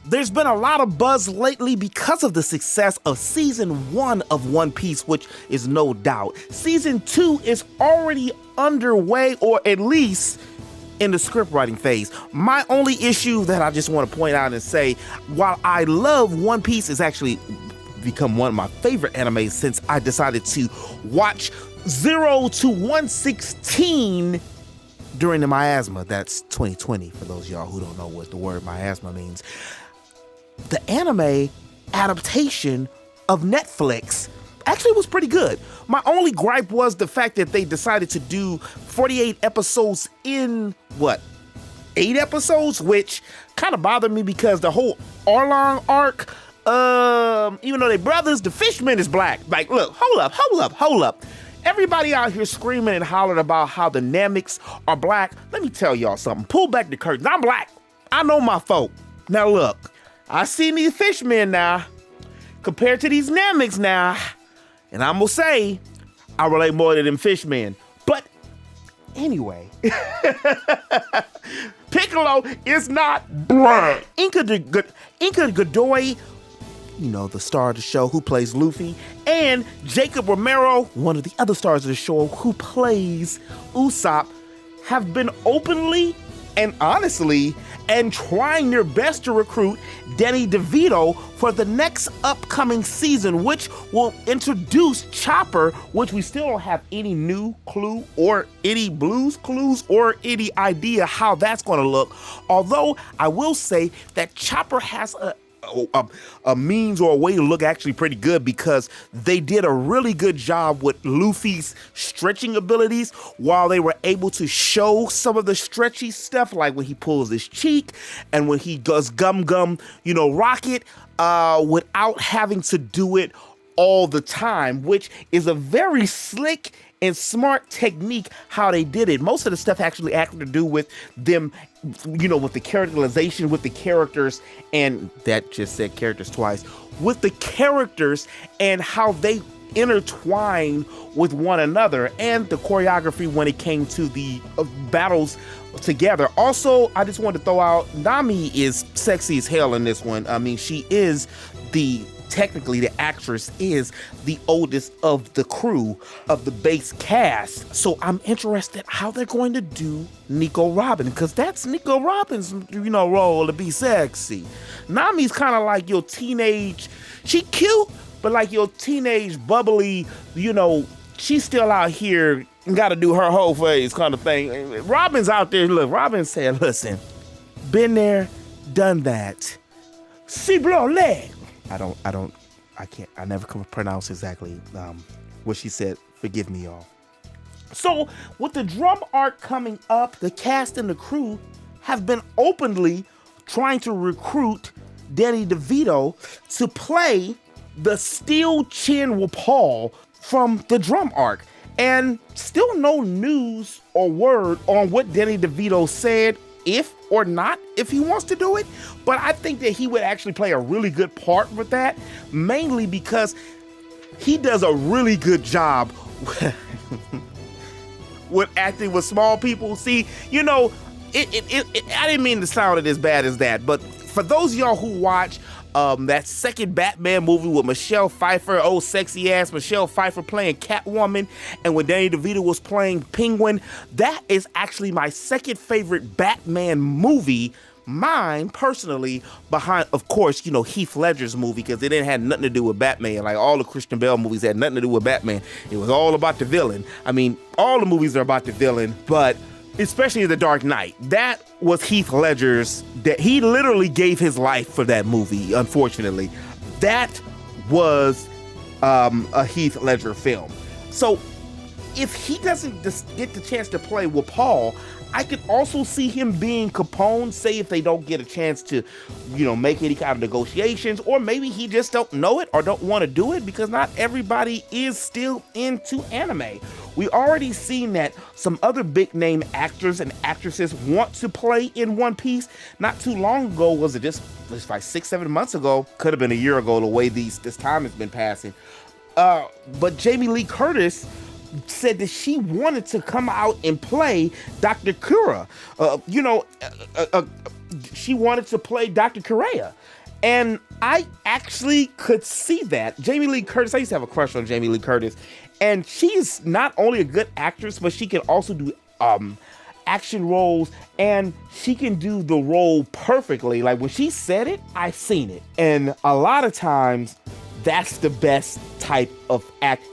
There's been a lot of buzz lately because of the success of Season 1 of One Piece, which is no doubt. Season 2 is already underway, or at least in the script writing phase. My only issue that I just want to point out and say, while I love One Piece, it's actually become one of my favorite animes since I decided to watch 0 to 116 during the miasma. That's 2020 for those of y'all who don't know what the word miasma means. The anime adaptation of Netflix actually was pretty good. My only gripe was the fact that they decided to do 48 episodes in, 8 episodes, which kind of bothered me because the whole Arlong arc, even though they're brothers, the Fishman is black. Like, look, hold up. Everybody out here screaming and hollering about how the Namekians are black. Let me tell y'all something. Pull back the curtains. I'm black. I know my folk. Now look, I seen these Fishmen now compared to these Namekians now, and I'm gonna say I relate more to them Fishmen. But anyway, Piccolo is not black. Inca Godoy, you know, the star of the show who plays Luffy, and Jacob Romero, one of the other stars of the show who plays Usopp, have been openly and honestly and trying their best to recruit Danny DeVito for the next upcoming season, which will introduce Chopper, which we still don't have any new clue or any blues clues or any idea how that's going to look. Although I will say that Chopper has a means or a way to look actually pretty good, because they did a really good job with Luffy's stretching abilities while they were able to show some of the stretchy stuff, like when he pulls his cheek and when he does gum, rocket, without having to do it all the time, which is a very slick and smart technique how they did it. Most of the stuff actually had to do with them, with the characterization, with the characters, and that just said characters twice, with the characters and how they intertwine with one another, and the choreography when it came to the battles together. Also, I just wanted to throw out, Nami is sexy as hell in this one. I mean, she is technically the actress is the oldest of the crew of the base cast. So I'm interested how they're going to do Nico Robin, because that's Nico Robin's, role to be sexy. Nami's kind of like your teenage, she cute, but like your teenage bubbly, she's still out here and got to do her whole face kind of thing. Robin's out there, look, Robin said, listen, been there, done that. Si blerd. I never can pronounce exactly what she said. Forgive me, y'all. So, with the drum arc coming up, the cast and the crew have been openly trying to recruit Danny DeVito to play the Steel Chin Wapol from the drum arc. And still no news or word on what Danny DeVito said, if or not, if he wants to do it. But I think that he would actually play a really good part with that, mainly because he does a really good job with acting with small people. See, I didn't mean to sound it as bad as that, but for those of y'all who watch that second Batman movie with Michelle Pfeiffer, sexy ass Michelle Pfeiffer playing Catwoman, and when Danny DeVito was playing Penguin, that is actually my second favorite Batman movie. Mine, personally, behind, of course, Heath Ledger's movie, because it didn't have nothing to do with Batman. Like, all the Christian Bale movies had nothing to do with Batman. It was all about the villain. I mean, all the movies are about the villain, but especially The Dark Knight. That was Heath Ledger's, that he literally gave his life for that movie, unfortunately. That was a Heath Ledger film. So if he doesn't get the chance to play with Paul, I could also see him being Capone, say if they don't get a chance to, make any kind of negotiations, or maybe he just don't know it or don't want to do it, because not everybody is still into anime. We already seen that some other big name actors and actresses want to play in One Piece. Not too long ago, was it just like 6-7 months ago? Could have been a year ago, the way this time has been passing. But Jamie Lee Curtis said that she wanted to come out and play Dr. Kura. she wanted to play Dr. Correa. And I actually could see that. Jamie Lee Curtis, I used to have a crush on Jamie Lee Curtis. And she's not only a good actress, but she can also do action roles, and she can do the role perfectly. Like when she said it, I seen it. And a lot of times, that's the best type of act.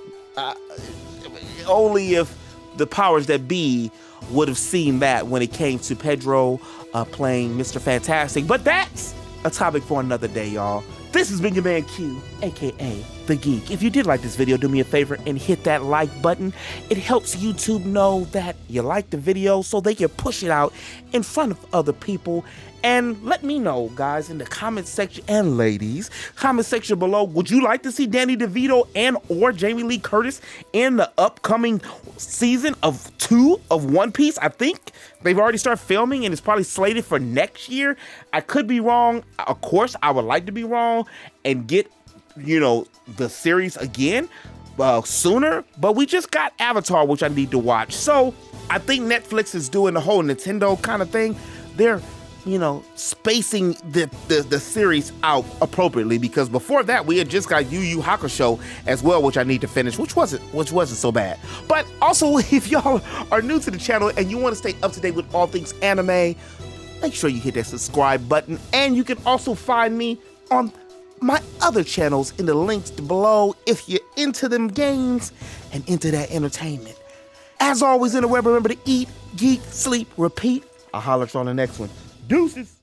Only if the powers that be would have seen that when it came to Pedro playing Mr. Fantastic. But that's a topic for another day, y'all. This has been your man Q, aka The Geek. If you did like this video, do me a favor and hit that like button. It helps YouTube know that you like the video so they can push it out in front of other people. And let me know, guys, in the comment section, and ladies, comment section below, would you like to see Danny DeVito and or Jamie Lee Curtis in the upcoming season of 2 of One Piece? I think they've already started filming and it's probably slated for next year. I could be wrong. Of course, I would like to be wrong and get, the series again sooner, but we just got Avatar, which I need to watch. So I think Netflix is doing the whole Nintendo kind of thing. They're spacing the series out appropriately, because before that we had just got Yu Yu Hakusho as well, which I need to finish, which wasn't so bad. But also, if y'all are new to the channel and you want to stay up to date with all things anime, make sure you hit that subscribe button, and you can also find me on my other channels in the links below if you're into them games and into that entertainment. As always in the web, remember to eat, geek, sleep, repeat. I'll holler at you on the next one. Deuces.